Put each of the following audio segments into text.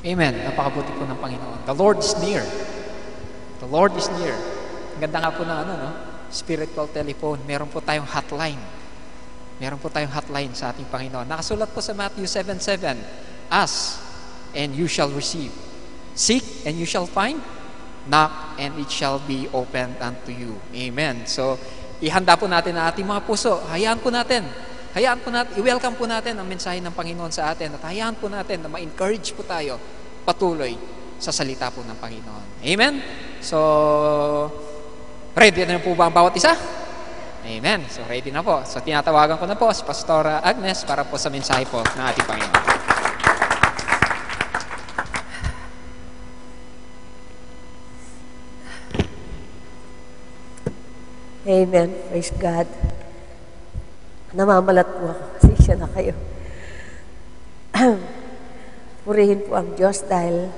Amen. Napakabuti po ng Panginoon. The Lord is near. The Lord is near. Ang ganda nga po ng spiritual telephone. Meron po tayong hotline. Meron po tayong hotline sa ating Panginoon. Nakasulat po sa Matthew 7:7. Ask, and you shall receive. Seek, and you shall find. Knock, and it shall be opened unto you. Amen. So, ihanda po natin ang ating mga puso. Hayaan po natin, i-welcome po natin ang mensahe ng Panginoon sa atin at hayaan po natin na ma-encourage po tayo patuloy sa salita po ng Panginoon. Amen? So, ready na po ba ang bawat isa? Amen. So, ready na po. So, tinatawagan ko na po si Pastora Agnes para po sa mensahe po ng ating Panginoon. Amen. Praise God. Namamalat po ako. Pasensya na kayo. Purihin po ang Diyos dahil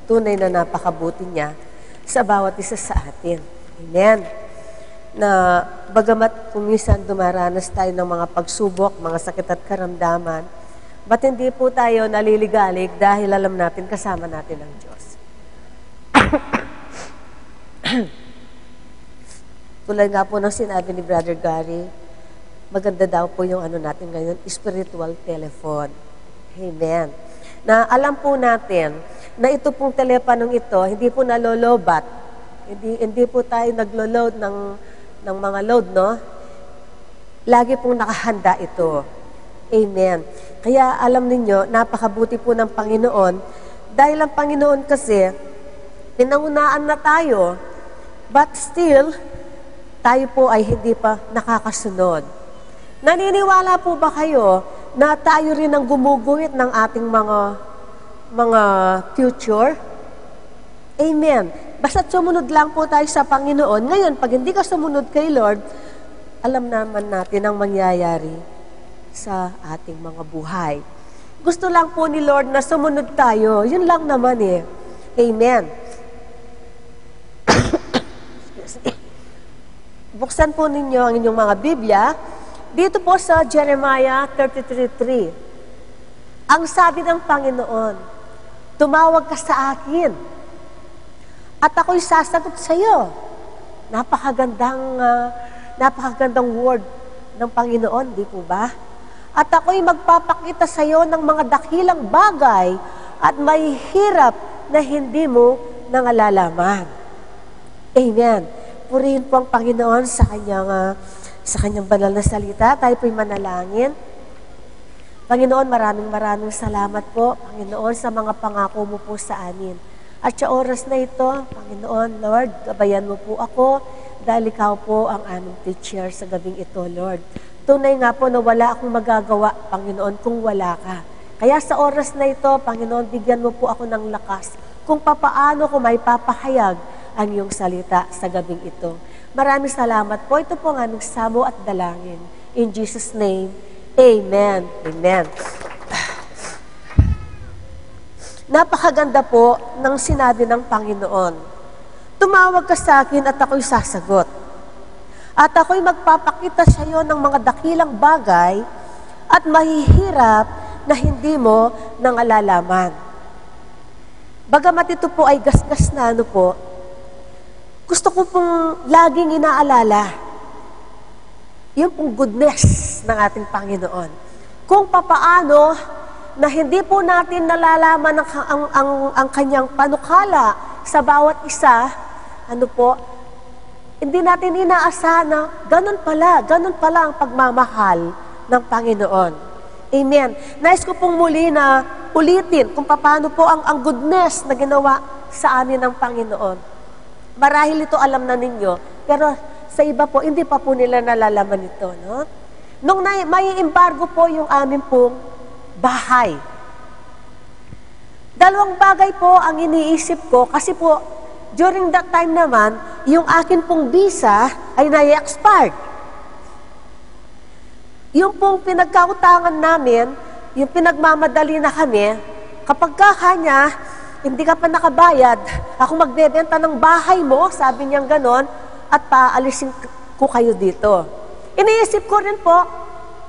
tunay na napakabuti niya sa bawat isa sa atin. Amen. Na bagamat kumisan dumaranas tayo ng mga pagsubok, mga sakit at karamdaman, ba't hindi po tayo naliligalig dahil alam natin kasama natin ang Diyos. Tulad nga po ng sinabi ni Brother Gary, maganda daw po yung natin ngayon, spiritual telephone. Amen. Na alam po natin na ito pong teleponong ito, hindi po nalolobat. Hindi po tayo naglo-load ng mga load, no? Lagi pong nakahanda ito. Amen. Kaya alam ninyo, napakabuti po ng Panginoon dahil ang Panginoon kasi, pinangunaan na tayo, but still, tayo po ay hindi pa nakakasunod. Naniniwala po ba kayo na tayo rin ang gumuguhit ng ating mga future? Amen. Basta't sumunod lang po tayo sa Panginoon. Ngayon, pag hindi ka sumunod kay Lord, alam naman natin ang mangyayari sa ating mga buhay. Gusto lang po ni Lord na sumunod tayo. Yun lang naman eh. Amen. Buksan po ninyo ang inyong mga Biblia. Dito po sa Jeremiah 33:3. Ang sabi ng Panginoon, tumawag ka sa akin at ako'y sasagot sa iyo. Napakagandang word ng Panginoon, di po ba? At ako'y magpapakita sa iyo ng mga dakilang bagay at may hirap na hindi mo nangalalaman. Amen. Purihin po ang Panginoon sa kanyang banal na salita. Tayo po'y manalangin. Panginoon, maraming salamat po, Panginoon, sa mga pangako mo po sa amin. At sa oras na ito, Panginoon, Lord, gabayan mo po ako dahil ikaw po ang aming teacher sa gabing ito, Lord. Tunay nga po na wala akong magagawa, Panginoon, kung wala ka. Kaya sa oras na ito, Panginoon, bigyan mo po ako ng lakas kung papaano ko may papahayag ang iyong salita sa gabing ito. Maraming salamat po. Ito po ang aming sabo at dalangin. In Jesus' name, Amen. Amen. Napakaganda po ng sinabi ng Panginoon. Tumawag ka sa akin at ako'y sasagot. At ako'y magpapakita sa iyo ng mga dakilang bagay at mahihirap na hindi mo nangalalaman. Bagamat ito po ay gasgas na po, gusto ko pong laging inaalala yung pong goodness ng ating Panginoon. Kung papaano na hindi po natin nalalaman ang kanyang panukala sa bawat isa, hindi natin inaasahan na ganun pala ang pagmamahal ng Panginoon. Amen. Nais ko pong muli na ulitin kung paano po ang goodness na ginawa sa amin ng Panginoon. Marahil ito alam na ninyo, pero sa iba po, hindi pa po nila nalalaman ito, no? Nung may embargo po yung amin pong bahay. Dalawang bagay po ang iniisip ko, kasi po, during that time naman, yung akin pong visa ay na-expired. Yung pong pinagkautangan namin, yung pinagmamadali na kami, kapag kanya, hindi ka pa nakabayad, ako magbebenta ng bahay mo, sabi niyang ganon, at paalisin ko kayo dito. Iniisip ko rin po,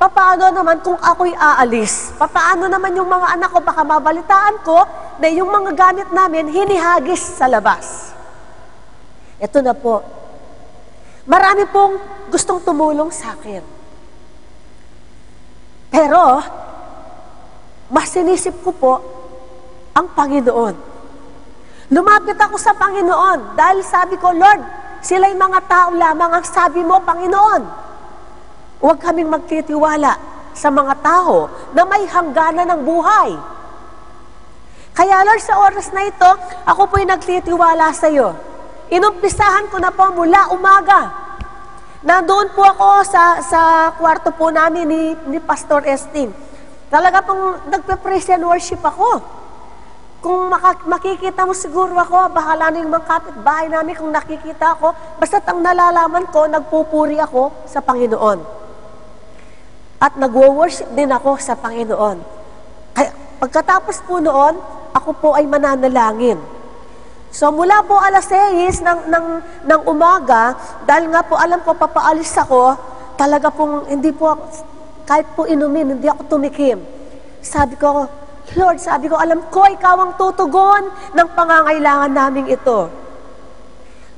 paano naman kung ako'y aalis? Paano naman yung mga anak ko, baka mabalitaan ko na yung mga gamit namin hinihagis sa labas. Ito na po. Marami pong gustong tumulong sa akin. Pero, mas sinisip ko po ang Panginoon. Lumapit ako sa Panginoon dahil sabi ko, Lord, sila'y mga tao lamang ang sabi mo, Panginoon. Huwag kaming magtitiwala sa mga tao na may hangganan ng buhay. Kaya Lord, sa oras na ito, ako po'y nagtitiwala sa iyo. Inumpisahan ko na po mula umaga. Nandoon po ako sa kwarto po namin ni Pastor Esting. Talaga pong nagpe-praise and worship ako. Kung makikita mo siguro ako, bahala na yung mga kapitbahay namin kung nakikita ako, basta't ang nalalaman ko, nagpupuri ako sa Panginoon. At nagwo-worship din ako sa Panginoon. Kaya, pagkatapos po noon, ako po ay mananalangin. So mula po alas 6 ng umaga, dahil nga po alam ko papaalis ako, talaga pong hindi po ako, kahit po inumin, hindi ako tumikim. Sabi ko, Lord, sabi ko, alam ko, ikaw ang tutugon ng pangangailangan namin ito.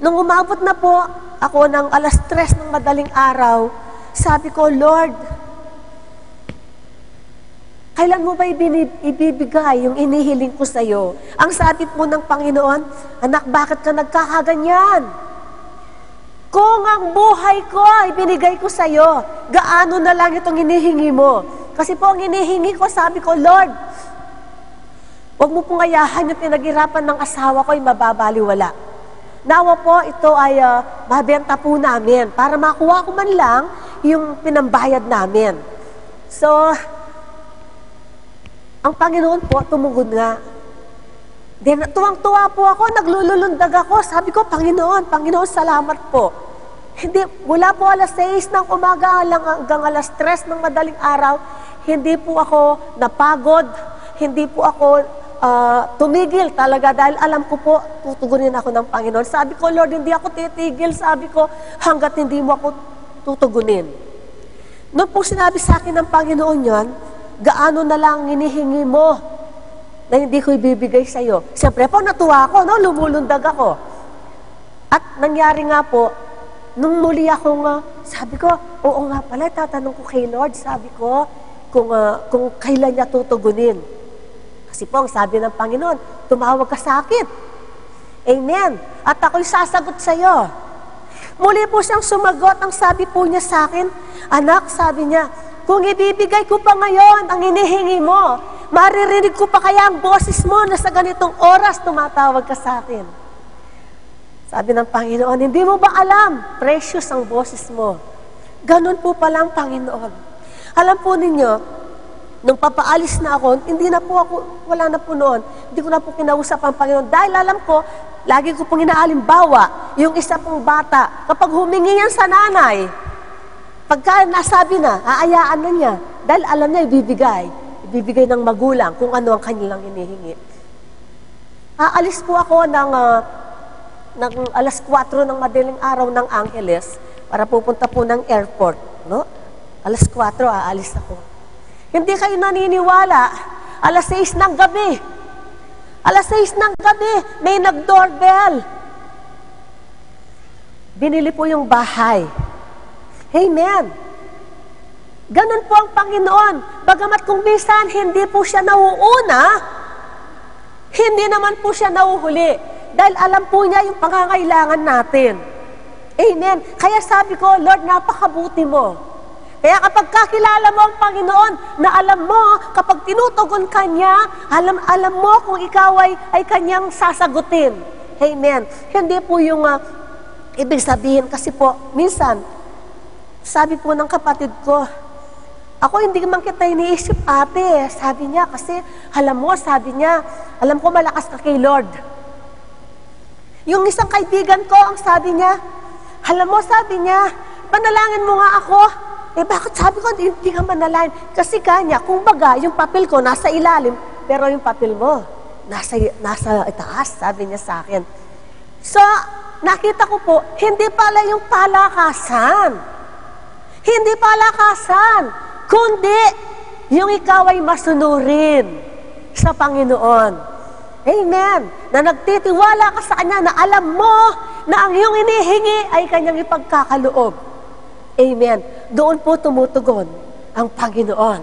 Nung umabot na po ako ng alas 3 ng madaling araw, sabi ko, Lord, kailan mo ba ibibigay yung inihiling ko sa iyo? Ang sabi po ng Panginoon, anak, bakit ka nagkakaganyan? Kung ang buhay ko ay binigay ko sa iyo, gaano na lang itong inihingi mo? Kasi po ang inihingi ko, sabi ko, Lord, huwag mo pong ayahan yung pinaghirapan ng asawa ko ay mababaliwala. Nawa po, ito ay mabenta po namin para makuha ko man lang yung pinambayad namin. So, ang Panginoon po, tumugod nga. Then, tuwang-tuwa po ako, naglululundag ako. Sabi ko, Panginoon, salamat po. Hindi, mula po alas 6 ng umaga hanggang alas 3 ng madaling araw, hindi po ako napagod, hindi po ako tumigil talaga dahil alam ko po, tutugunin ako ng Panginoon. Sabi ko, Lord, hindi ako titigil, sabi ko, hanggat hindi mo ako tutugunin. Noon po sinabi sa akin ng Panginoon yon, gaano na lang hinihingi mo na hindi ko ibibigay sa iyo. Siyempre po, natuwa ako, no? Lumulundag ako. At nangyari nga po, nung muli akong, sabi ko, oo nga pala, tatanong ko kay Lord, sabi ko, kung kailan niya tutugunin. Kasi po, ang sabi ng Panginoon, tumawag ka sa akin. Amen. At ako'y sasagot sa iyo. Muli po siyang sumagot, ang sabi po niya sa akin, anak, sabi niya, kung ibibigay ko pa ngayon ang inihingi mo, maririnig ko pa kaya ang boses mo na sa ganitong oras tumatawag ka sa akin. Sabi ng Panginoon, hindi mo ba alam, precious ang boses mo. Ganon po pala ang Panginoon. Alam po ninyo, nung papaalis na ako, hindi na po ako, wala na po noon, hindi ko na po kinausap ang Panginoon. Dahil alam ko, lagi ko pong inaalimbawa, yung isa pong bata, kapag humingi yan sa nanay, pagka nasabi na, aayaan na niya. Dahil alam niya, ibibigay ng magulang kung ano ang kanilang hinihingi. Aalis po ako ng alas 4 ng madaling araw ng Angeles para pupunta po ng airport. No? Alas 4, aalis ako. Hindi kayo naniniwala, alas 6 ng gabi. Alas 6 ng gabi, may nag-doorbell. Binili po yung bahay. Amen. Ganun po ang Panginoon. Bagamat kung minsan hindi po siya nauuna, hindi naman po siya nauhuli. Dahil alam po niya yung pangangailangan natin. Amen. Kaya sabi ko, Lord, napakabuti mo. Kaya kapag kakilala mo ang Panginoon, na alam mo, kapag tinutugon ka niya, alam mo kung ikaw ay kanyang sasagutin. Amen. Hindi po yung ibig sabihin, kasi po, minsan, sabi po ng kapatid ko, ako hindi man kita iniisip, ate. Sabi niya, kasi alam mo, sabi niya, alam ko malakas ka kay Lord. Yung isang kaibigan ko, ang sabi niya, alam mo, sabi niya, panalangin mo nga ako. Bakit sabi ko, hindi ka manalangin? Kasi kanya, kung baga, yung papel ko nasa ilalim, pero yung papel mo, nasa itaas, sabi niya sa akin. So, nakita ko po, hindi pala yung palakasan. Hindi palakasan, kundi yung ikaw ay masunurin sa Panginoon. Amen. Na nagtitiwala ka sa Kanya, na alam mo na ang iyong inihingi ay Kanyang ipagkakaloob. Amen. Doon po tumutugon ang Panginoon.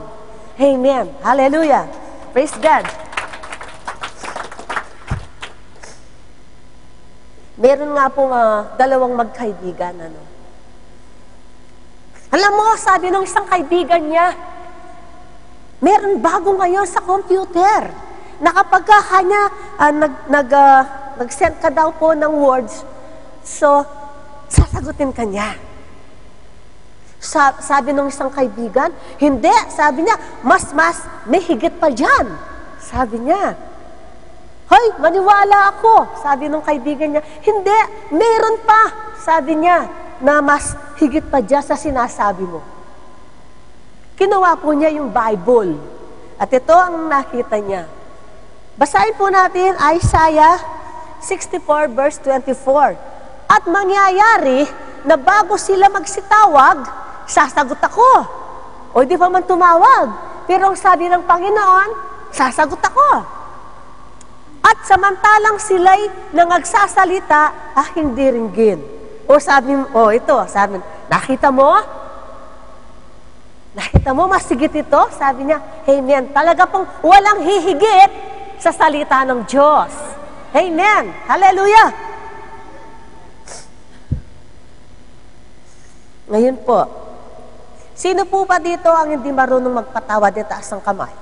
Amen. Hallelujah. Praise God. Meron nga pong dalawang magkaibigan. Alam mo, sabi ng isang kaibigan niya, meron bago ngayon sa computer na kapag kanya nag-send ka daw po ng words, so sasagutin ka niya. Sabi ng isang kaibigan, hindi, sabi niya, mas may higit pa dyan. Sabi niya, hoy, maniwala ako. Sabi ng kaibigan niya, hindi, meron pa. Sabi niya, na mas higit pa dyan sa sinasabi mo. Kinuha po niya yung Bible. At ito ang nakita niya. Basahin po natin Isaiah 64 verse 24. At mangyayari na bago sila magsitawag, sasagot ako. O di pa man tumawag. Pero ang sabi ng Panginoon, sasagot ako. At samantalang sila'y nangagsasalita, hindi ringgin. O sabi mo, sabi, nakita mo? Nakita mo, mas higit ito? Sabi niya, amen. Talaga pong walang hihigit sa salita ng Diyos. Amen. Hallelujah. Ngayon po, sino po ba dito ang hindi marunong magpatawad? Itaas ang kamay.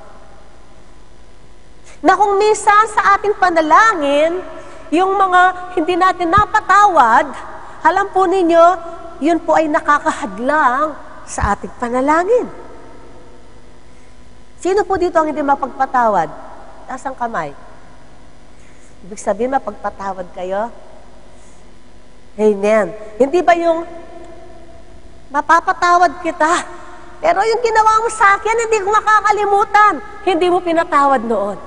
Na kung minsan sa ating panalangin, yung mga hindi natin napatawad, alam po ninyo, yun po ay nakakahadlang sa ating panalangin. Sino po dito ang hindi mapagpatawad? Taas ang kamay. Ibig sabihin, mapagpatawad kayo? Amen. Hindi ba yung mapapatawad kita, pero yung ginawa mo sa akin, hindi ko makakalimutan. Hindi mo pinatawad noon.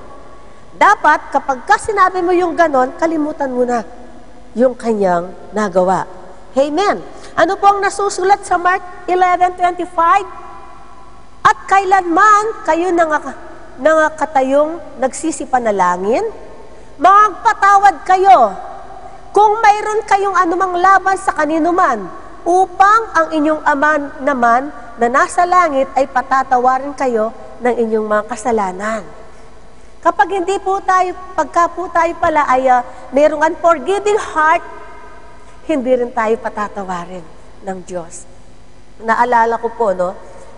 Dapat, kapag ka sinabi mo yung ganon, kalimutan mo na yung kanyang nagawa. Amen. Ano po ang nasusulat sa Mark 11:25? At kailanman kayo nangakatayong nagsisipanalangin, magpatawad kayo kung mayroon kayong anumang laban sa kanino man, upang ang inyong Ama naman na nasa langit ay patatawarin kayo ng inyong mga kasalanan. Kapag hindi po tayo, pagka po tayo pala ay mayroong unforgiving heart, hindi rin tayo patatawarin ng Diyos. Naalala ko po,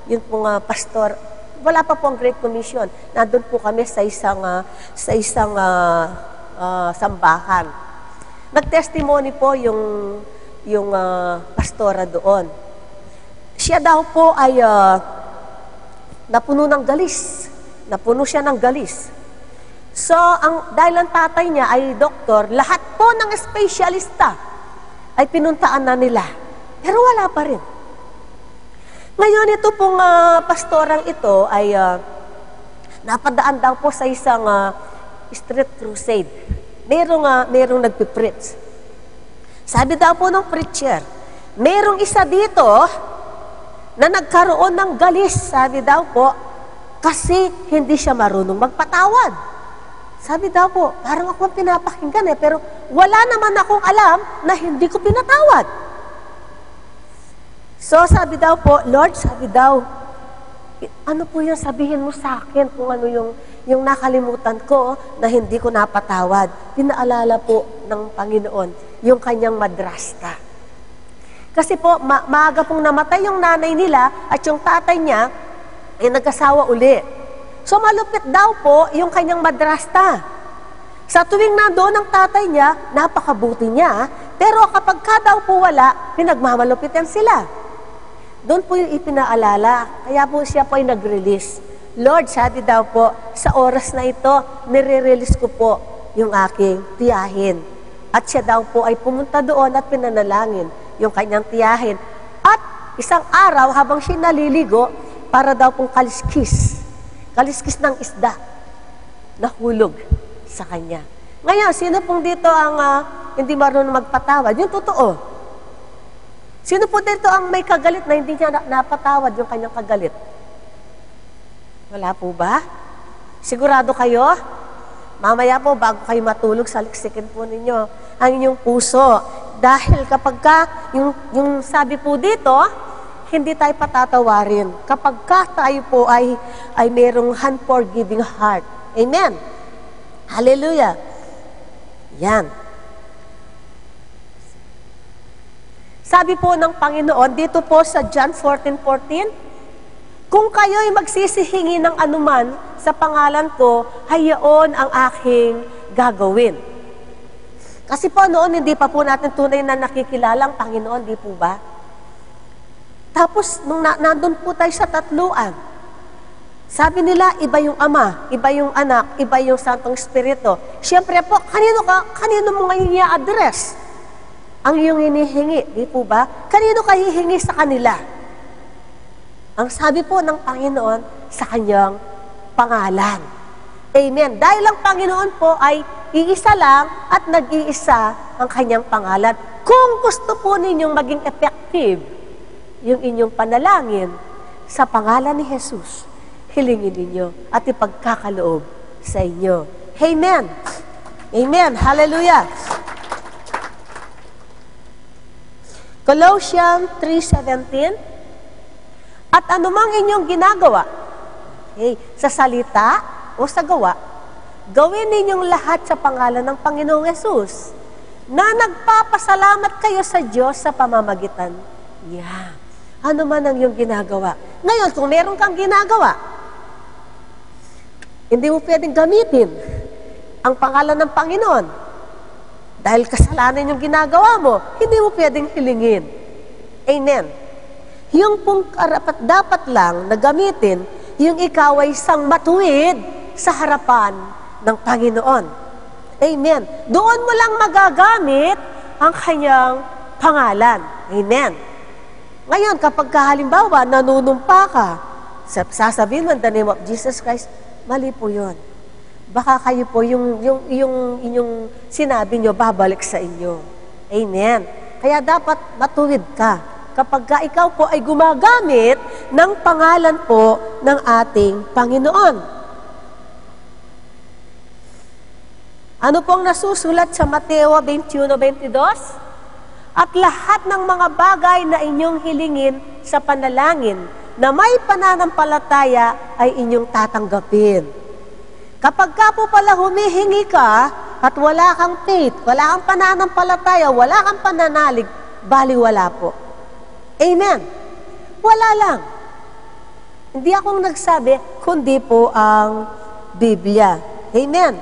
yun pong pastor, wala pa po ang Great Commission. Nandun po kami sa isang sambahan. Nag-testimony po yung pastora doon. Siya daw po ay napuno ng galis. Napuno siya ng galis. So, dahil ang tatay niya ay doktor, lahat po ng espesyalista ay pinuntaan na nila. Pero wala pa rin. Ngayon, ito pong pastorang ito ay napadaan daw po sa isang street crusade. Merong nagpipreach. Sabi daw po ng preacher, merong isa dito na nagkaroon ng galis, sabi daw po, kasi hindi siya marunong magpatawad. Sabi daw po, parang ako pinapakinggan pero wala naman akong alam na hindi ko pinatawad. So sabi daw po, Lord, sabi daw, ano po yung sabihin mo sa akin kung ano yung nakalimutan ko na hindi ko napatawad. Pinaalala po ng Panginoon yung kanyang madrasta. Kasi po, maaga pong namatay yung nanay nila at yung tatay niya ay nag-asawa uli. So malupit daw po yung kanyang madrasta. Sa tuwing nandoon ang tatay niya, napakabuti niya. Pero kapag ka daw po wala, pinagmamalupitan sila. Doon po yung ipinaalala. Kaya po siya po ay nag-release. Lord, sabi daw po, sa oras na ito, nire-release ko po yung aking tiyahin. At siya daw po ay pumunta doon at pinanalangin yung kanyang tiyahin. At isang araw, habang siya naliligo, para daw pong kaliskis ng isda, nahulog sa kanya. Ngayon, sino pong dito ang hindi marunong magpatawad? Yung totoo. Sino po dito ang may kagalit na hindi niya napatawad yung kanyang kagalit? Wala po ba? Sigurado kayo? Mamaya po, bago kayo matulog, saliksikin po ninyo ang inyong puso. Dahil kapag ka, yung sabi po dito, hindi tayo patatawarin. Kapag ka tayo po ay mayroong unforgiving heart. Amen. Hallelujah. Yan. Sabi po ng Panginoon, dito po sa John 14:14, kung kayo'y magsisihingi ng anuman sa pangalan ko, hayaon ang aking gagawin. Kasi po noon, hindi pa po natin tunay na nakikilala ang Panginoon, di po ba? Tapos, nung nandun po tayo sa tatluan, sabi nila, iba yung Ama, iba yung Anak, iba yung Santong Espiritu. Siyempre po, kanino mo ngayon i-address ang iyong hinihingi, di po ba? Kanino ka hihingi sa kanila? Ang sabi po ng Panginoon, sa kanyang pangalan. Amen. Dahil ang Panginoon po ay iisa lang at nag-iisa ang kanyang pangalan. Kung gusto po ninyong maging effective yung inyong panalangin sa pangalan ni Jesus, hilingin ninyo at ipagkakaloob sa inyo. Amen. Amen. Hallelujah. Colossians 3:17, at anumang inyong ginagawa, sa salita o sa gawa, gawin ninyong lahat sa pangalan ng Panginoong Yesus, na nagpapasalamat kayo sa Diyos sa pamamagitan niya. Ano man ang iyong ginagawa. Ngayon, kung meron kang ginagawa, hindi mo pwedeng gamitin ang pangalan ng Panginoon. Dahil kasalanan yung ginagawa mo, hindi mo pwedeng hilingin. Amen. Yung pong dapat lang na gamitin, yung ikaw ay isang matuwid sa harapan ng Panginoon. Amen. Doon mo lang magagamit ang kanyang pangalan. Amen. Ngayon, kapag halimbawa, nanunumpa ka, sasabihin mo, in the name of Jesus Christ, mali po yun. Baka kayo po, yung inyong sinabi nyo, babalik sa inyo. Amen. Kaya dapat matuwid ka. Kapag ikaw po ay gumagamit ng pangalan po ng ating Panginoon. Ano pong nasusulat sa Mateo 21:22? At lahat ng mga bagay na inyong hilingin sa panalangin na may pananampalataya ay inyong tatanggapin. Kapag ka po pala humihingi ka at wala kang faith, wala kang pananampalataya, wala kang pananalig, baliwala po. Amen. Wala lang. Hindi akong nagsabi, kundi po ang Biblia. Amen.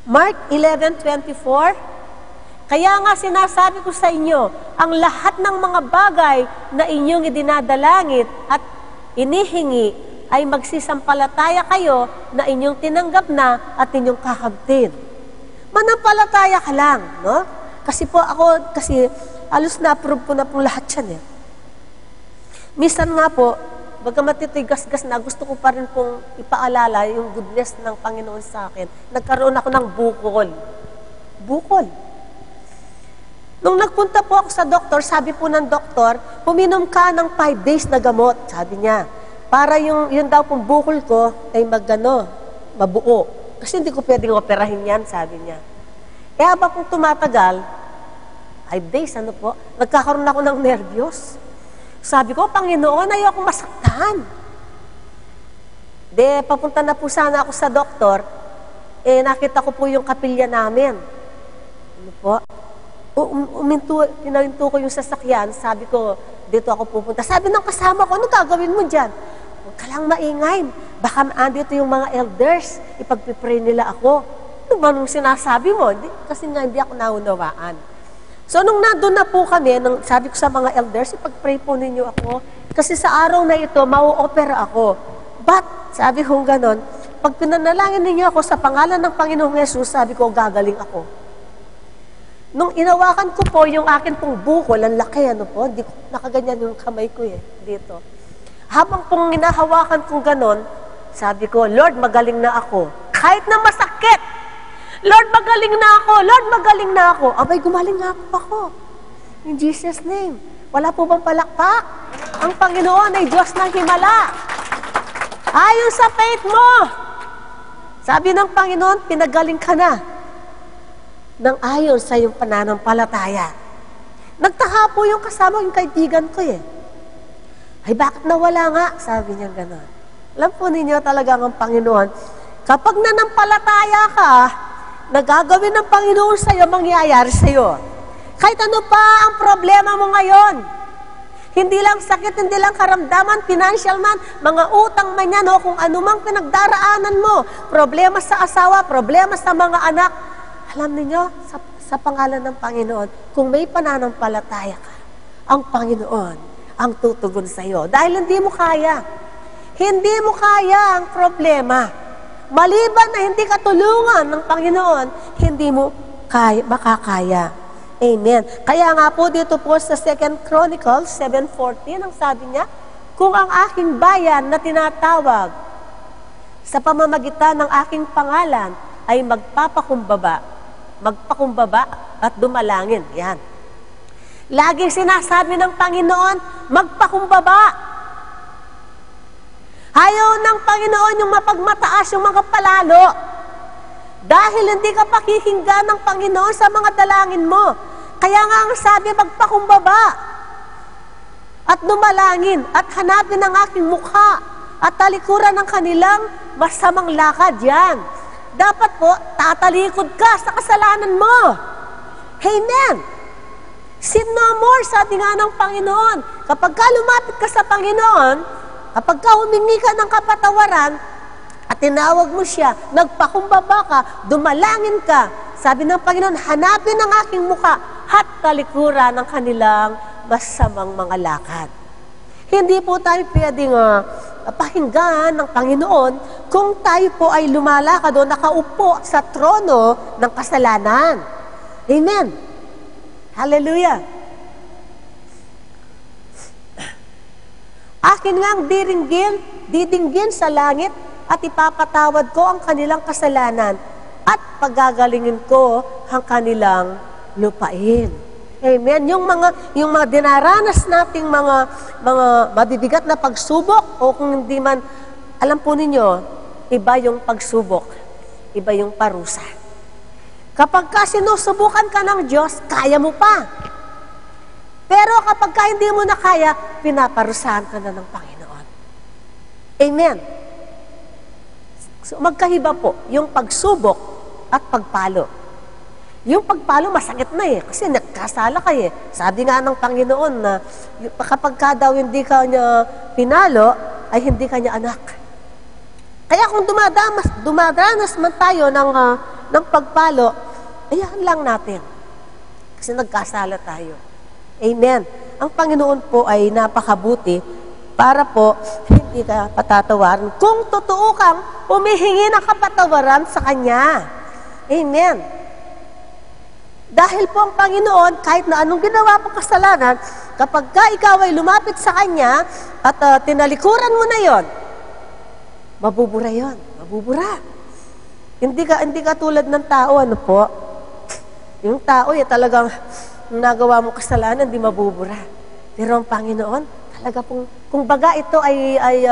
Mark 11:24, kaya nga sinasabi ko sa inyo, ang lahat ng mga bagay na inyong idinadalangit at inihingi ay magsisampalataya kayo na inyong tinanggap na at inyong kakabtin. Manampalataya ka lang, no? Kasi halos na-approve ko na po lahat yan eh. Minsan nga po, bagamat ito'y gas-gas na, gusto ko pa rin pong ipaalala yung goodness ng Panginoon sa akin. Nagkaroon ako ng bukol. Bukol. Nung nagpunta po ako sa doktor, sabi po ng doktor, puminom ka ng 5 days na gamot, sabi niya. Para yun daw pong bukol ko ay mabuo. Kasi hindi ko pwedeng operahin yan, sabi niya. Kaya ba kung tumatagal, 5 days, nagkakaroon ako ng nervyos. Sabi ko, Panginoon, ayoko masaktan. Papunta na po sana ako sa doktor, nakita ko po yung kapilya namin. Ano po? Pinalinto ko yung sasakyan, sabi ko, dito ako pupunta. Sabi ng kasama ko, ano gagawin mo dyan? Huwag ka lang maingay. Baka andito yung mga elders, ipagpipray nila ako. Ano ba nung sinasabi mo? Kasi nga hindi ako naunawaan. So, nung nandun na po kami, sabi ko sa mga elders, ipag-pray po ninyo ako. Kasi sa araw na ito, mau-opera ako. But, sabi kong ganon, pag pinanalangin ninyo ako sa pangalan ng Panginoong Yesus, sabi ko, gagaling ako. Nung inawakan ko po yung akin pong bukol, ang laki, hindi ko nakaganyan yung kamay ko dito. Habang pong inahawakan kong ganon, sabi ko, Lord, magaling na ako. Kahit na masakit, Lord, magaling na ako! Lord, magaling na ako! Abay, gumaling nga po ako. In Jesus' name. Wala po bang palakpak? Ang Panginoon ay Diyos ng himala. Ayon sa faith mo. Sabi ng Panginoon, pinagaling ka na ng ayon sa iyong pananampalataya. Nagtaka po yung kasama yung kaibigan ko eh. Ay, bakit nawala nga? Sabi niya gano'n. Alam po ninyo talagang ang Panginoon, kapag nanampalataya ka, nagagawin ng Panginoon sa iyo, mangyayari sa iyo. Kahit ano pa ang problema mo ngayon, hindi lang sakit, hindi lang karamdaman, financial man, mga utang man yan, o kung anumang pinagdaraanan mo, problema sa asawa, problema sa mga anak, alam niyo, sa pangalan ng Panginoon, kung may pananampalataya ka, ang Panginoon ang tutugon sa iyo. Dahil hindi mo kaya. Hindi mo kaya ang problema. Maliban na hindi ka tulungan ng Panginoon, hindi mo makakaya. Amen. Kaya nga po dito po sa 2 Chronicles 7:14, ang sabi niya, kung ang aking bayan na tinatawag sa pamamagitan ng aking pangalan ay magpapakumbaba at dumalangin. Yan. Laging sinasabi ng Panginoon, magpakumbaba. Ayaw ng Panginoon yung mapagmataas yung mga palalo. Dahil hindi ka pakikinggan ng Panginoon sa mga dalangin mo. Kaya nga ang sabi, magpakumbaba at dumalangin at hanapin ang aking mukha at talikuran ng kanilang masamang lakad. Yan. Dapat po, tatalikod ka sa kasalanan mo. Amen. Sin no more, sabi nga ng Panginoon. Kapag ka lumapit ka sa Panginoon, kapag ka humingi ka ng kapatawaran, at tinawag mo siya, nagpakumbaba ka, dumalangin ka, sabi ng Panginoon, hanapin ang aking mukha at talikuran ng kanilang masamang mga lakad. Hindi po tayo pwedeng pakinggan ng Panginoon kung tayo po ay lumalakad o nakaupo sa trono ng kasalanan. Amen. Hallelujah. Akin ngang didinggin sa langit at ipapatawad ko ang kanilang kasalanan at pagagalingin ko ang kanilang lupain. Amen. Yung mga dinaranas nating mga mabibigat na pagsubok o kung hindi man, alam po ninyo, iba yung pagsubok, iba yung parusa. Kapag ka sinusubukan ka ng Diyos, kaya mo pa. Pero kapag ka hindi mo na kaya, pinaparusahan ka na ng Panginoon. Amen. So, magkahiba po yung pagsubok at pagpalo. Yung pagpalo, masakit na eh. Kasi nagkasala ka eh. Sabi nga ng Panginoon na kapag ka daw hindi ka niya pinalo, ay hindi ka niya anak. Kaya kung dumadanas man tayo ng pagpalo, ayan lang natin. Kasi nagkasala tayo. Amen. Ang Panginoon po ay napakabuti para po hindi ka patatawaran. Kung totoo kang humihingi ng kapatawaran sa Kanya. Amen. Dahil po ang Panginoon, kahit na anong ginawa pang kasalanan, kapag ka ikaw ay lumapit sa Kanya at tinalikuran mo na yon, mabubura yon. Mabubura. Hindi ka tulad ng tao, ano po? Yung tao, talagang nagawa mo kasalanan, di mabubura. Pero ang Panginoon, talaga kung baga ito ay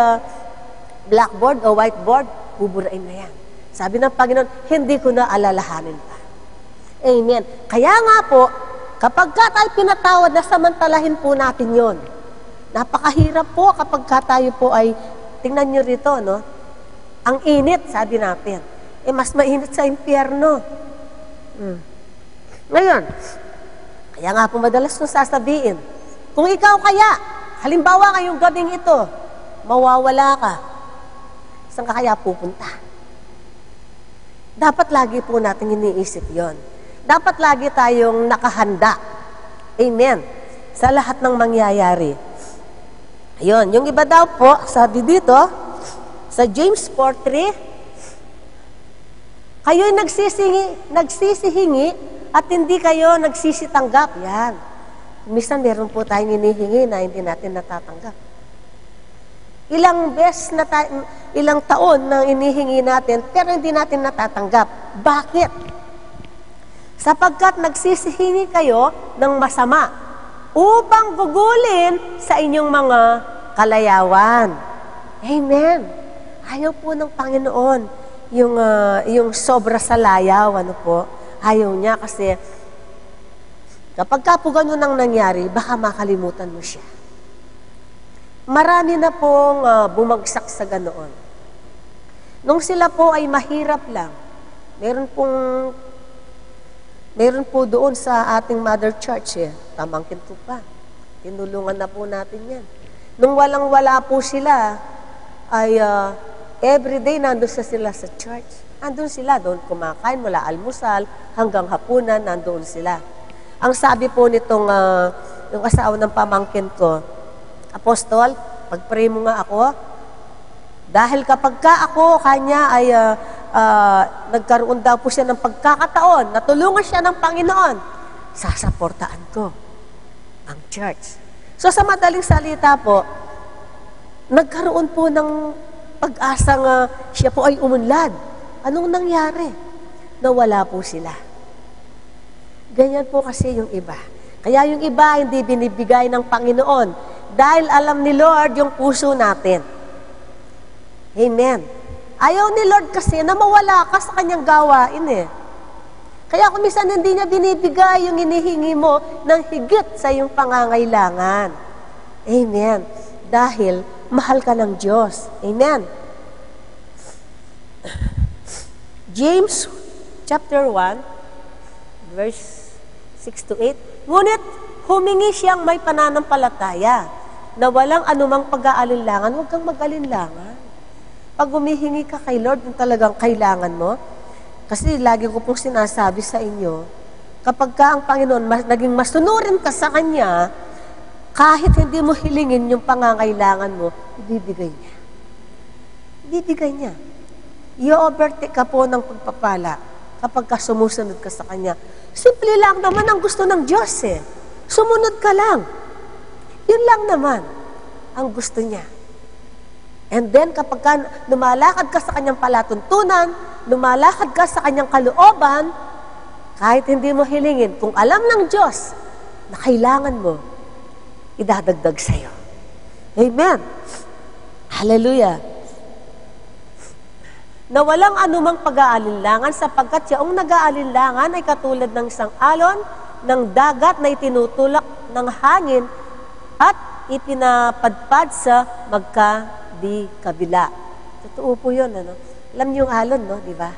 blackboard o whiteboard, buburain na yan. Sabi ng Panginoon, hindi ko na alalahanin pa. Amen. Kaya nga po, kapag ka tayo pinatawad, nasamantalahin po natin yon. Napakahirap po kapag ka tayo po ay, tingnan nyo rito, no? Ang init, sabi natin. Mas mainit sa impyerno. Ngayon, kaya nga po madalas nung sasabihin, kung ikaw kaya, halimbawa ngayong gabing ito, mawawala ka, saan ka kaya pupunta? Dapat lagi po natin iniisip yon. Dapat lagi tayong nakahanda. Amen. Sa lahat ng mangyayari. Ayun, yung iba daw po, sabi dito, sa James 4:3, kayo'y nagsisihingi at hindi kayo nagsisitanggap. Yan. Minsan meron po tayong hinihingi na hindi natin natatanggap. Ilang taon na inihingi natin pero hindi natin natatanggap. Bakit? Sapagkat nagsisihingi kayo ng masama upang gugulin sa inyong mga kalayawan. Amen. Ayaw po ng Panginoon yung sobra sa layaw, ano po. Ayaw niya kasi kapag ka po ganun ang nangyari, baka makalimutan mo siya. Marami na pong bumagsak sa ganoon. Nung sila po ay mahirap lang, meron po doon sa ating mother church, Pamangkin po pa. Tinulungan na po natin yan. Nung walang-wala po sila, ay everyday nandun sila sa church. Nandun sila, doon kumakain mula almusal hanggang hapunan, nandun sila. Ang sabi po nitong yung asawa ng pamangkin ko, Apostol, pag-pray mo nga ako, dahil kapag ka ako, kanya ay nagkaroon daw po siya ng pagkakataon, natulungan siya ng Panginoon, sasaportaan ko ang church. So sa madaling salita po, nagkaroon po ng pag-asang siya po ay umunlad. Anong nangyari? Nawala po sila. Ganyan po kasi yung iba. Kaya yung iba hindi binibigay ng Panginoon dahil alam ni Lord yung puso natin. Amen. Ayaw ni Lord kasi na mawala ka sa kanyang gawain Kaya kung minsan hindi niya binibigay yung hinihingi mo ng higit sa iyong pangangailangan. Amen. Dahil mahal ka ng Diyos. Amen. James chapter 1, verse 6 to 8. Ngunit humingi siyang may pananampalataya na walang anumang pag-aalinlangan, huwag kang mag-alinlangan. Pag humihingi ka kay Lord, kung talagang kailangan mo, kasi lagi ko pong sinasabi sa inyo, kapag ka ang Panginoon naging masunurin ka sa Kanya, kahit hindi mo hilingin yung pangangailangan mo, ibibigay niya. Ibibigay niya. I-overtake ka po ng pagpapala kapag ka sumusunod ka sa Kanya. Simple lang naman ang gusto ng Diyos Sumunod ka lang. Yun lang naman ang gusto niya. And then kapag ka lumalakad ka sa Kanyang palatuntunan, lumalakad ka sa Kanyang kalooban, kahit hindi mo hilingin, kung alam ng Diyos na kailangan mo, idadagdag sa'yo. Amen. Hallelujah. Na walang anumang pag-aalinlangan sapagkat yaong nag-aalinlangan ay katulad ng isang alon ng dagat na itinutulak ng hangin at ipinapadpad sa magkabila. Totoo po yun, Alam niyo yung alon, di ba?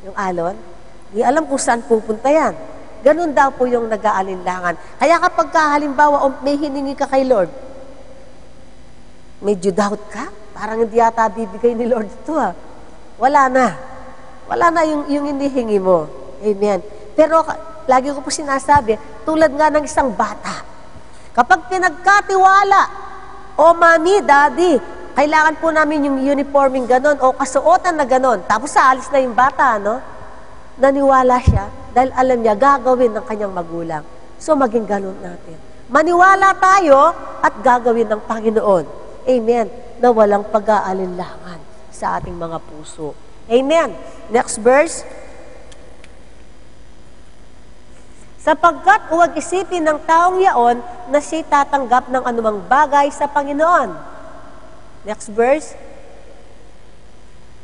Yung alon, di alam kung saan pupunta yan. Ganun daw po yung nag-aalinlangan. Kaya kapag halimbawa may hiningi ka kay Lord, medyo doubt ka, parang hindi yata bibigay ni Lord ito Wala na. Wala na yung hinihingi mo. Amen. Pero lagi ko po sinasabi, tulad nga ng isang bata, kapag pinagkatiwala, Mami, Daddy, kailangan po namin yung uniforming ganon o kasuotan na ganon. Tapos alis na yung bata, naniwala siya dahil alam niya gagawin ng kanyang magulang. So maging ganon natin. Maniwala tayo at gagawin ng Panginoon. Amen. Na walang pag-aalinlangan sa ating mga puso. Amen. Next verse. Sapagkat huwag isipin ng taong yaon na siya'y tatanggap ng anumang bagay sa Panginoon. Next verse.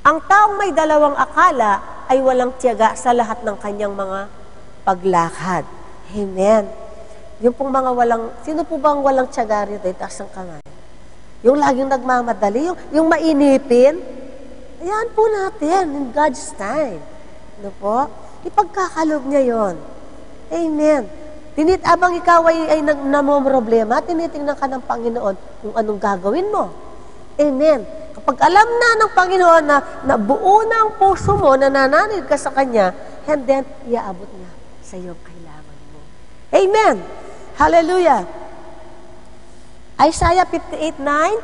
Ang taong may dalawang akala ay walang tiyaga sa lahat ng kanyang mga paglakad. Amen. Yung pong mga sino po bang walang tiyaga rito? Itaas ang kamay. Yung laging nagmamadali, yung mainipin, ayan po natin, in God's time. Ano po? Ipagkakaloob niya yon. Amen. Abang ikaw ay namomroblema, tinitingnan ka ng Panginoon kung anong gagawin mo. Amen. Kapag alam na ng Panginoon na buo na ang puso mo, nanananig ka sa Kanya, and then, iaabot niya sa iyong kailangan mo. Amen. Hallelujah. Isaiah 58:9,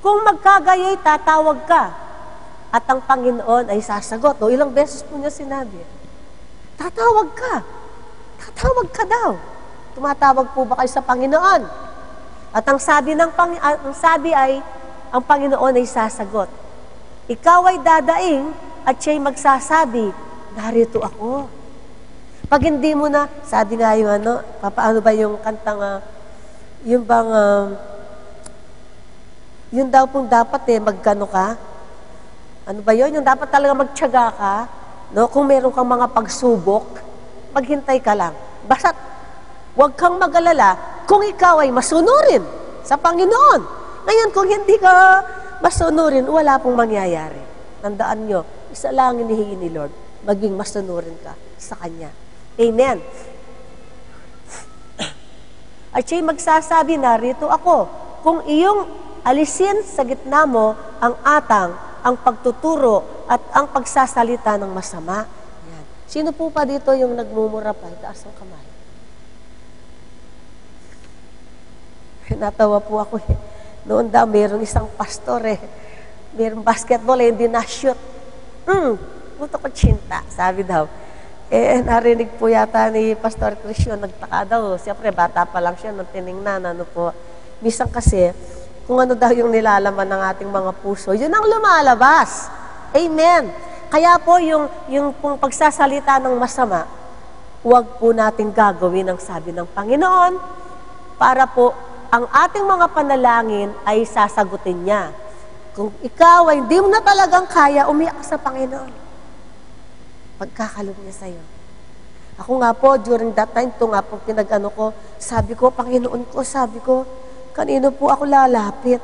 kung magkagayay, tatawag ka, at ang Panginoon ay sasagot. Ilang beses po niya sinabi. Tatawag ka. Tatawag ka daw. Tumatawag po ba kayo sa Panginoon? At ang sabi ay, ang Panginoon ay sasagot. Ikaw ay dadaing at siya'y magsasabi, narito ako. Pag hindi mo na, sabi nga yung paano ba yung kantang, yung bang, Yun daw pong dapat magkano ka? Ano ba yun? Yung dapat talaga magtiyaga ka, no? Kung meron kang mga pagsubok, maghintay ka lang. Basta, huwag kang mag-alala kung ikaw ay masunurin sa Panginoon. Ngayon, kung hindi ka masunurin, wala pong mangyayari. Tandaan nyo, isa lang hinihingi ni Lord, maging masunurin ka sa Kanya. Amen. At siya'y magsasabi, narito ako, kung iyong alisin sa gitna mo ang atang, ang pagtuturo at ang pagsasalita ng masama. Yan. Sino po pa dito yung nagmumura pa? Itaas ang kamay. Natawa po ako Noon daw, mayroong isang pastor mayroong basketball hindi na-shoot. Puto ko tsinta, sabi daw. Narinig po yata ni Pastor Crisio, nagtaka daw. Siyempre, bata pa lang siya nung tiningnan, Minsan kasi, kung ano daw yung nilalaman ng ating mga puso, yun ang lumalabas. Amen. Kaya po, yung pong pagsasalita ng masama, huwag po natin gagawin ang sabi ng Panginoon para po ang ating mga panalangin ay sasagutin niya. Kung ikaw ay hindi mo na talagang kaya, umiyak sa Panginoon. Pagkakalog niya sa'yo. Ako nga po, during that time, ito nga po sabi ko, Panginoon ko, kanino po ako lalapit?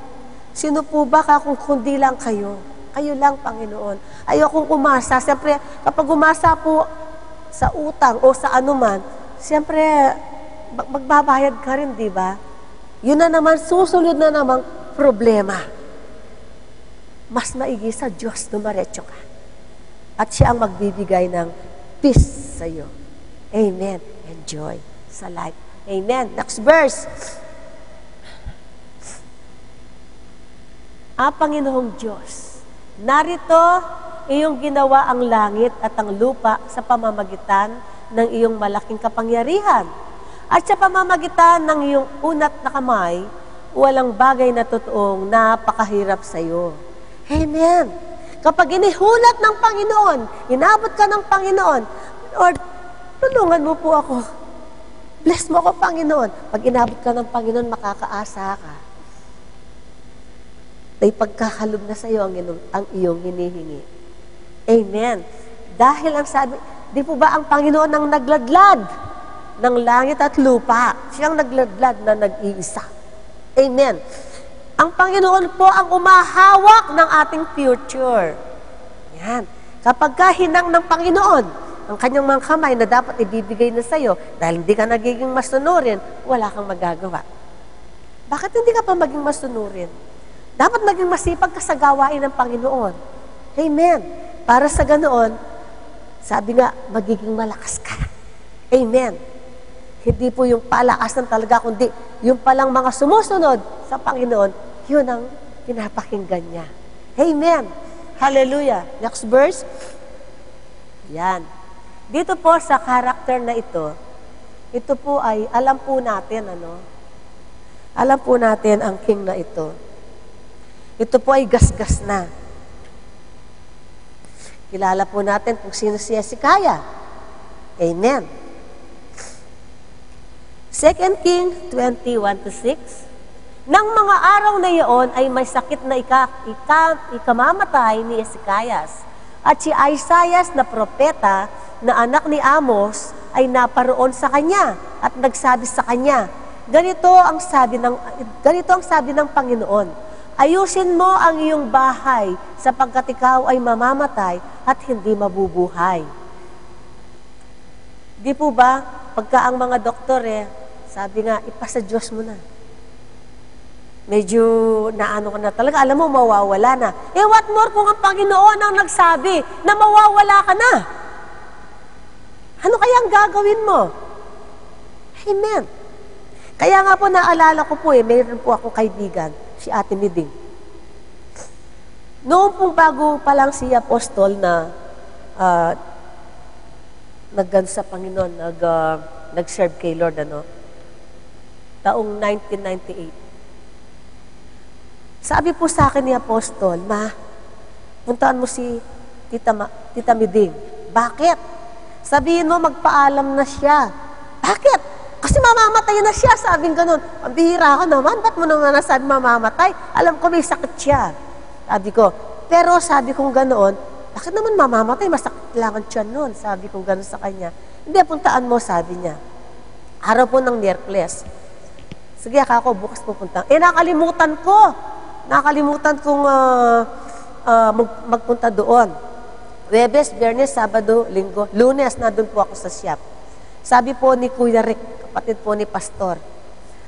Sino po ba kung kundi lang kayo? Kayo lang, Panginoon. Ayokong umasa. Siyempre, kapag umasa po sa utang o sa anuman, siyempre, magbabayad ka rin, di ba? Yun na naman, susunod na namang problema. Mas maigi sa Diyos, dumaretso ka. At siya ang magbibigay ng peace sa iyo. Amen. And joy sa life. Amen. Next verse. Panginoong Diyos, narito iyong ginawa ang langit at ang lupa sa pamamagitan ng iyong malaking kapangyarihan. At sa pamamagitan ng iyong unat na kamay, walang bagay na totoong napakahirap sa iyo. Amen. Kapag inihulat ng Panginoon, inabot ka ng Panginoon, Lord, tulungan mo po ako. Bless mo ako, Panginoon. Pag inabot ka ng Panginoon, makakaasa ka. May pagkakalog na sa iyo ang iyong hinihingi. Amen. Dahil ang sabi, di po ba ang Panginoon ang nagladlad ng langit at lupa? Siyang nagladlad na nag-iisa. Amen. Ang Panginoon po ang umahawak ng ating future. Yan. Kapag hinang ng Panginoon, ang kanyang mga kamay na dapat ibibigay na sa'yo, dahil hindi ka nagiging masunurin, wala kang magagawa. Bakit hindi ka pa maging masunurin? Dapat maging masipag ka sa gawain ng Panginoon. Amen. Para sa ganoon, sabi nga, magiging malakas ka. Amen. Hindi po yung palakasan talaga, kundi yung palang mga sumusunod sa Panginoon, yun ang pinapakinggan niya. Amen. Hallelujah. Next verse. Yan. Dito po sa character na ito po ay, alam po natin, Alam po natin ang king na ito. Ito po ay gasgas na. Kilala po natin kung sino si Hezekiah. Amen. 2 King 20:1-6. Nang mga araw na iyon ay may sakit na ikamamatay ni Hezekias. At si Isaias na propeta na anak ni Amos ay naparoon sa kanya at nagsabi sa kanya, ganito ang sabi ng Panginoon, ayusin mo ang iyong bahay sapagkat ikaw ay mamamatay at hindi mabubuhay. Di po ba, pagka ang mga doktor sabi nga, ipasa Diyos mo na. Medyo naano ka na talaga, alam mo, mawawala na. What more kung ang Panginoon ang nagsabi na mawawala ka na? Ano kaya ang gagawin mo? Amen. Kaya nga po, naalala ko po mayroon po akong kaibigan, si Ate Miding. Noong pong bago pa lang si Apostol na sa Panginoon, nag-serve kay Lord, taong 1998. Sabi po sa akin ni Apostol, Ma, puntaan mo si Tita Miding. Bakit? Sabihin mo, magpaalam na siya. Bakit? Kasi mamamatay na siya, sabing ganun. Ang bihira ka naman, ba't mo naman nasabi mamamatay? Alam ko may sakit siya. Sabi ko, pero sabi kong ganoon, bakit naman mamamatay? Masakit lang ang tiyan nun. Sabi kong gano'n sa kanya. Hindi, puntaan mo, sabi niya. Araw po ng Miyerkules. Sige, ako, bukas pupunta. Nakalimutan ko. Nakalimutan kong magpunta doon. Webes, Biyernes, Sabado, Linggo, Lunes, na doon po ako sa shop. Sabi po ni Kuya Rick, kapatid po ni Pastor,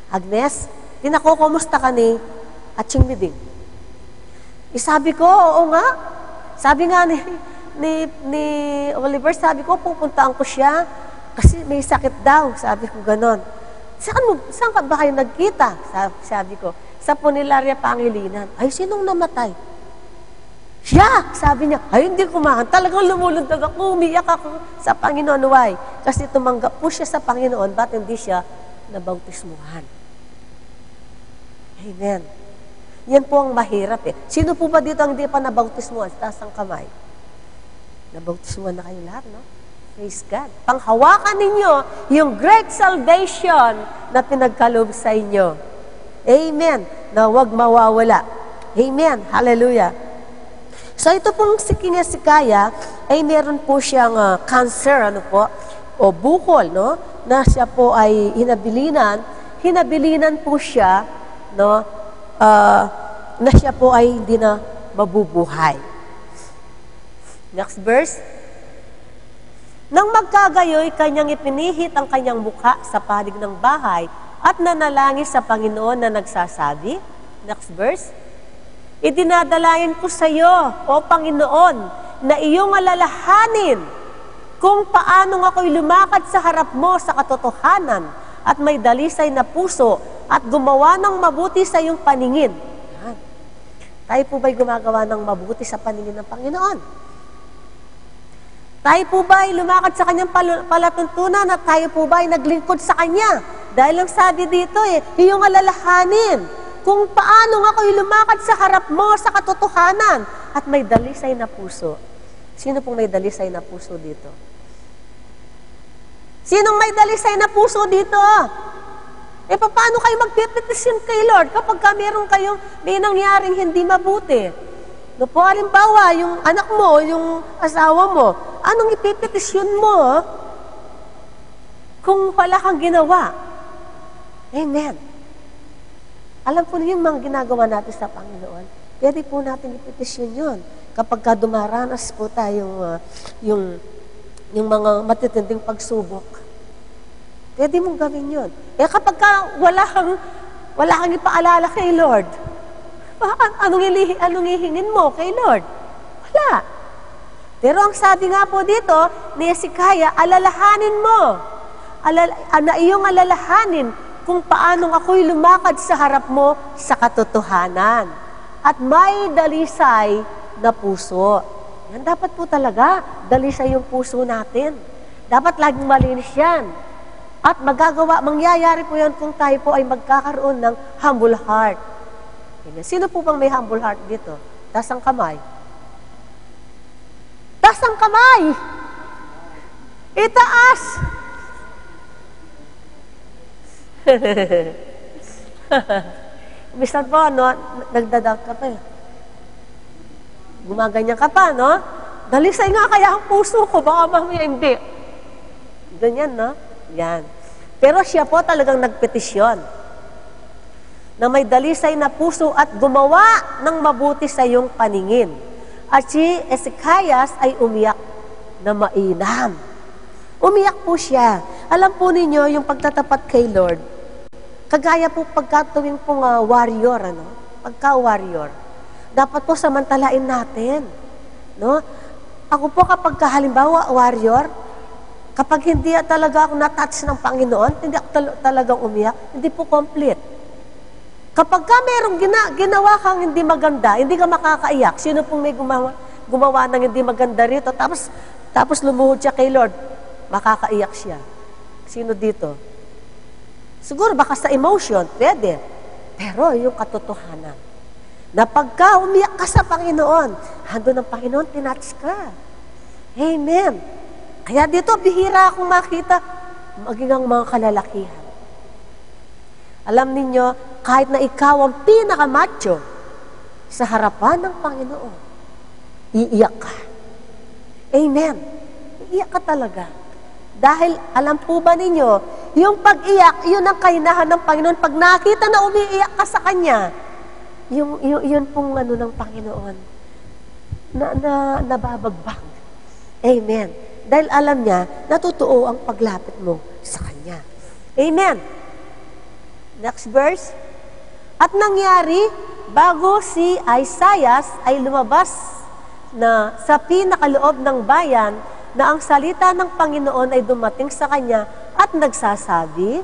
Agnes, kumusta ka ni Aching Miding? Sabi ko, oo nga. Sabi nga ni Oliver, sabi ko, pupuntaan ko siya kasi may sakit daw. Sabi ko, ganon. Saan ka ba kayo nagkita? Sabi ko, sa Punilaria Pangilinan. Ay, sinong namatay? Siya! Sabi niya, ay, hindi kumahan. Talagang lumulundag ako, umiyak ako sa Panginoon. Why? Kasi tumanggap po siya sa Panginoon, ba't hindi siya nabautismuhan? Amen. Yan po ang mahirap eh. Sino po ba dito ang hindi pa nabautismuhan? Taas ang kamay. Nabautismuhan na kayo lahat, no? Praise God. Panghawakan ninyo yung great salvation na pinagkaloob sa inyo. Amen. Na huwag mawawala. Amen. Hallelujah. So ito pong si King Hezekiah ay meron po siyang cancer, o bukol, no? Na siya po ay hinabilinan po siya, no? Na siya po ay hindi na mabubuhay. Next verse. Nang magkagayoy, kanyang ipinihit ang kanyang mukha sa panig ng bahay at nanalangin sa Panginoon na nagsasabi. Next verse. Idinadalayan ko sa iyo, O Panginoon, na iyong alalahanin kung paanong ako'y lumakad sa harap mo sa katotohanan at may dalisay na puso at gumawa ng mabuti sa iyong paningin. Yan. Tayo po ba'y gumagawa ng mabuti sa paningin ng Panginoon? Tayo po ba'y lumakad sa kanyang palatuntunan at tayo po ba'y naglingkod sa kanya? Dahil ang sabi dito iyong alalahanin kung paano ako'y lumakad sa harap mo sa katotohanan at may dalisay na puso. Sino pong may dalisay na puso dito? Sinong may dalisay na puso dito? Paano kayo magpipetisyon kay Lord kapag may nangyaring hindi mabuti? No po, halimbawa, yung anak mo, yung asawa mo, anong ipipetisyon mo kung wala kang ginawa? Amen. Alam po niyo yung mga ginagawa natin sa Panginoon, pwede po natin ipetisyon yun. Kapag dumaranas po tayong yung mga matitinding pagsubok, pwede mong gawin yun. Kapag wala kang ipaalala kay Lord, anong ihingin mo kay Lord? Wala. Pero ang sabi nga po dito ni Hezekiah, alalahanin mo. Na iyong alalahanin kung paanong ako'y lumakad sa harap mo sa katotohanan. At may dalisay na puso. Yan dapat po talaga, dalisay yung puso natin. Dapat laging malinis yan. At mangyayari po yan kung tayo po ay magkakaroon ng humble heart. Sino po bang may humble heart dito? Taas ang kamay. Taas ang kamay! Itaas! Bisan po, nagdadag ka pa Gumaganyan ka pa, no? Dalisay nga kaya ang puso ko, baka mamaya hindi. Ganyan, no? Yan. Pero siya po talagang nagpetisyon na may dalisay na puso at gumawa ng mabuti sa iyong paningin. At si Hezekiah ay umiyak na mainam. Umiyak po siya. Alam po ninyo, yung pagtatapat kay Lord, kagaya po pagkatuwing pong warrior, pagka-warrior, dapat po samantalain natin. No? Ako po kapag halimbawa warrior, kapag hindi talaga ako na-touch ng Panginoon, hindi ako talagang umiyak, hindi po complete. Kapag merong ginawa kang hindi maganda, hindi ka makakaiyak. Sino pong may gumawa ng hindi maganda rito, tapos lumuhod siya kay Lord, makakaiyak siya. Sino dito? Siguro baka sa emotion, pwede. Pero yung katotohanan, na pagka umiyak ka sa Panginoon, hando ng Panginoon, tinatch ka. Amen. Kaya dito, bihira akong makita, maging ang mga kalalakihan. Alam ninyo, kahit na ikaw ang pinakamacho sa harapan ng Panginoon, iiyak ka. Amen. Iiyak ka talaga. Dahil, alam po ba ninyo, yung pag-iyak, yun ang kainahan ng Panginoon. Pag nakita na umiiyak ka sa Kanya, yun pong ng Panginoon, nababagbag. Amen. Dahil alam niya, natutuo ang paglapit mo sa Kanya. Amen. Next verse. At nangyari, bago si Isaiah ay lumabas na sa pinakaloob ng bayan, na ang salita ng Panginoon ay dumating sa kanya at nagsasabi,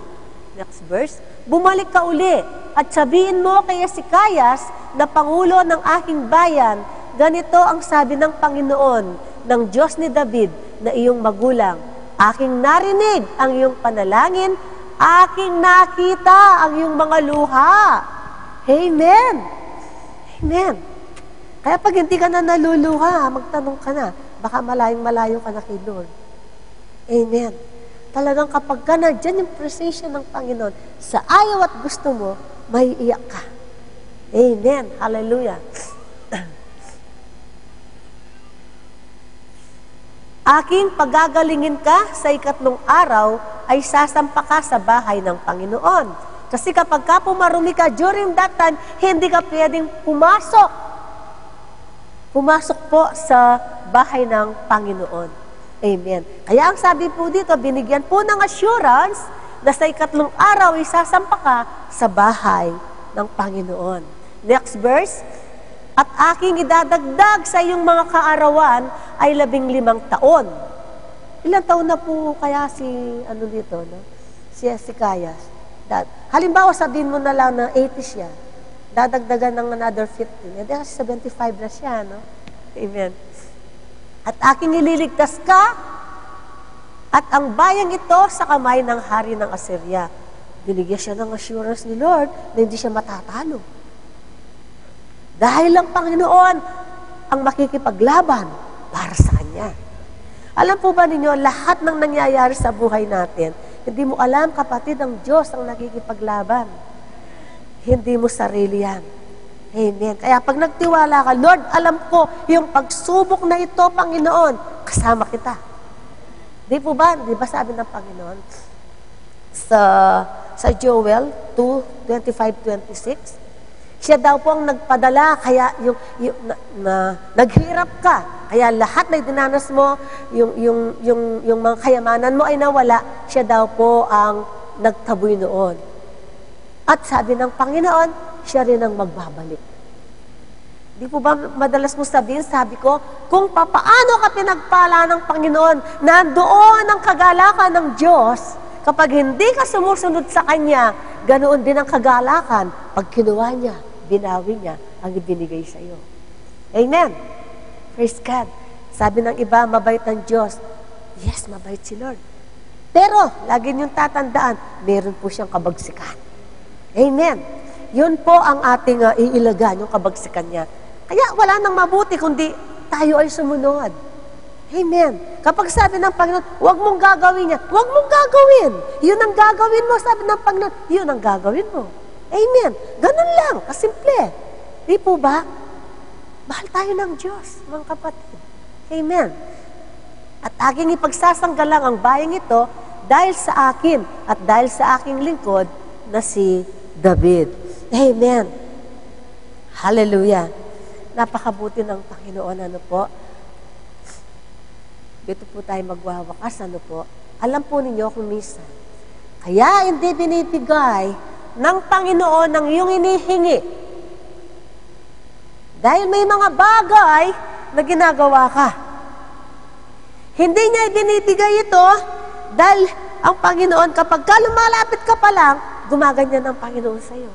next verse, bumalik ka uli at sabihin mo kay Hezekias na pangulo ng aking bayan, ganito ang sabi ng Panginoon, ng Diyos ni David na iyong magulang. Aking narinig ang iyong panalangin, aking nakita ang iyong mga luha. Amen. Amen. Kaya pag hindi ka na naluluha, magtanong ka na, baka malayong-malayo ka na kay Lord. Amen. Talagang kapag ka na dyan yung presensya ng Panginoon, sa ayaw at gusto mo, may iyak ka. Amen. Hallelujah. Aking pagagalingin ka sa ikatlong araw ay sasampa ka sa bahay ng Panginoon. Kasi kapag ka pumarumi ka during that time, hindi ka pwedeng pumasok. Pumasok po sa bahay ng Panginoon. Amen. Kaya ang sabi po dito, binigyan po ng assurance na sa ikatlong araw, isasampa ka sa bahay ng Panginoon. Next verse. At aking idadagdag sa iyong mga kaarawan ay 15 taon. Ilang taon na po kaya si, dito, no? Si Hezekias? Halimbawa, sabihin mo na lang na 80 siya. Dadagdagan ng another 15. Hindi, 75 na siya, no? Amen. At aking ililigtas ka at ang bayang ito sa kamay ng hari ng Assyria. Binigyan siya ng assurance ni Lord na hindi siya matatalo. Dahil ang Panginoon ang makikipaglaban para sa Kanya. Alam po ba ninyo, lahat ng nangyayari sa buhay natin, hindi mo alam, kapatid, ang Diyos ang nakikipaglaban. Hindi mo sarili yan. Amen. Kaya pag nagtiwala ka, Lord, alam ko, yung pagsubok na ito, Panginoon, kasama kita. Di po ba? Di ba sabi ng Panginoon sa Joel 2:25-26, siya daw po ang nagpadala, kaya naghirap ka. Kaya lahat na dinanas mo, yung mga kayamanan mo ay nawala, siya daw po ang nagtaboy noon. At sabi ng Panginoon, siya rin ang magbabalik. Di po ba madalas mo sabihin, sabi ko, kung papaano ka pinagpala ng Panginoon, nandoon ang kagalakan ng Diyos, kapag hindi ka sumusunod sa Kanya, ganoon din ang kagalakan pag kinuha niya, binawi niya ang ibinigay sa iyo. Amen. Praise God. Sabi ng iba, mabait ang Diyos. Yes, mabait si Lord. Pero, lagi niyong tatandaan, meron po siyang kabagsikan. Amen. Yun po ang ating iilagan, yung kabagsikan niya. Kaya wala nang mabuti kundi tayo ay sumunod. Amen. Kapag sabi ng Panginoon, huwag mong gagawin yan, huwag mong gagawin. Yun ang gagawin mo, sabi ng Panginoon, yun ang gagawin mo. Amen. Ganun lang, kasimple. Di po ba? Mahal tayo ng Diyos, mga kapatid. Amen. At aking ipagsasanggalang ang bayang ito dahil sa akin at dahil sa aking lingkod na si David. Amen. Hallelujah. Napakabuti ng Panginoon, ano po? Dito po tayo magwawakas, ano po? Alam po ninyo kung minsan, kaya hindi binibigay ng Panginoon ang iyong inihingi. Dahil may mga bagay na ginagawa ka. Hindi niya ibinibigay ito dahil ang Panginoon, kapag ka lumalapit ka pa lang, gumaganyan ng Panginoon sa iyo.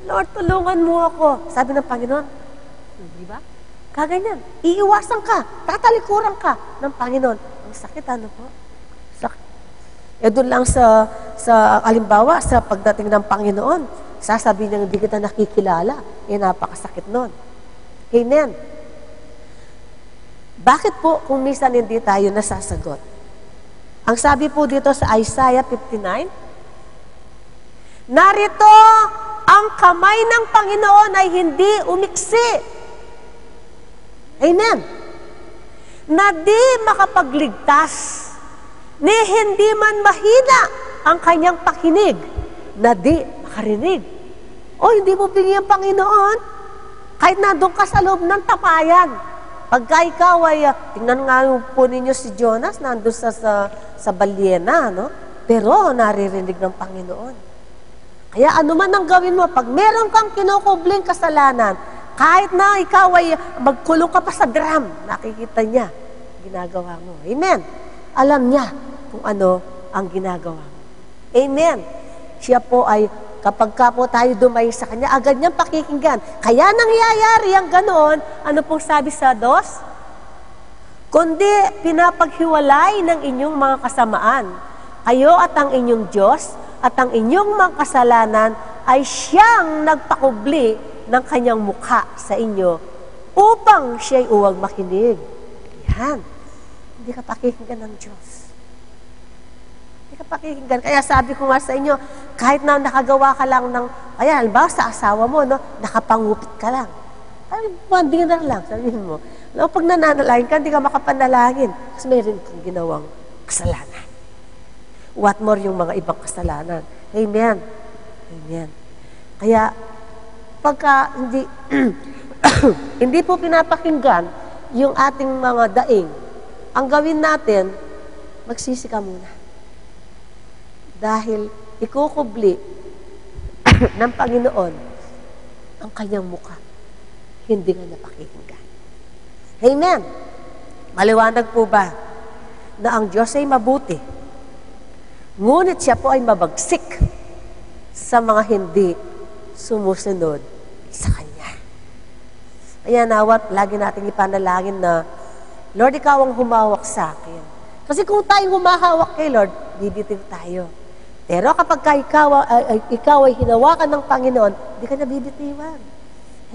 Lord, tulungan mo ako. Sabi ng Panginoon, di ba? Kaganyan. Iiwasan ka. Tatalikuran ka ng Panginoon. Ang sakit, ano po? Sakit. E doon lang sa halimbawa, sa pagdating ng Panginoon, sasabihin niya, hindi kita nakikilala. Eh, napakasakit nun. Amen. Bakit po kung minsan hindi tayo nasasagot? Ang sabi po dito sa Isaiah 59, Narito, ang kamay ng Panginoon ay hindi umiksi. Amen. Na di makapagligtas, ni hindi man mahina ang kanyang pakinig, na di makarinig. O hindi mo bigyan ang Panginoon, kahit nandun ka sa loob ng tapayan. Pagka ikaw ay, tingnan nga po ninyo si Jonas, nandun sa balyena, no? Pero naririnig ng Panginoon. Kaya ano man ang gawin mo, pag meron kang kinukubling kasalanan, kahit na ikaw ay magkulong ka pa sa drum, nakikita niya, ginagawa mo. Amen. Alam niya kung ano ang ginagawa mo. Amen. Siya po ay, kapag ka po tayo dumay sa Kanya, agad niyang pakikinggan. Kaya nangyayari ang ganoon, ano pong sabi sa 2? Kundi pinapaghiwalay ng inyong mga kasamaan. Kayo at ang inyong Diyos at ang inyong mga kasalanan ay siyang nagpakubli ng kanyang mukha sa inyo upang siya'y uwag makinig. Yan. Hindi ka pakikinggan ng Diyos. Hindi ka pakikinggan. Kaya sabi ko nga sa inyo, kahit na nakagawa ka lang ng, kaya halimbawa sa asawa mo, no, nakapangupit ka lang. Ay, banding na lang, sabihin mo. No, pag nananalangin ka, hindi ka makapanalangin. Kasi mayroon kang ginawang kasalanan. What more yung mga ibang kasalanan. Amen. Amen. Kaya, pagka hindi, hindi po pinapakinggan yung ating mga daing, ang gawin natin, magsisi ka muna. Dahil ikukubli ng Panginoon ang kanyang mukha. Hindi nga napakinggan. Amen. Maliwanag po ba na ang Diyos ay mabuti? Ngunit siya po ay mabagsik sa mga hindi sumusunod sa Kanya. Kaya nawat, lagi natin ipanalangin na, Lord, ikaw ang humawak sa akin. Kasi kung tayong humahawak kay Lord, bibitiw tayo. Pero kapag ikaw ay hinawakan ng Panginoon, hindi ka nabibitiwan.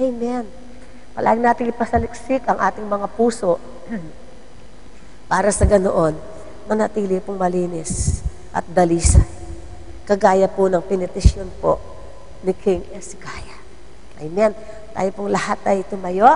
Amen. Palagi natin ipasaliksik ang ating mga puso para sa ganoon, manatili pong malinis at dalisay. Kagaya po ng pinitisyon po ni King Hezekiah. Amen. Tayo pong lahat ay tumayo.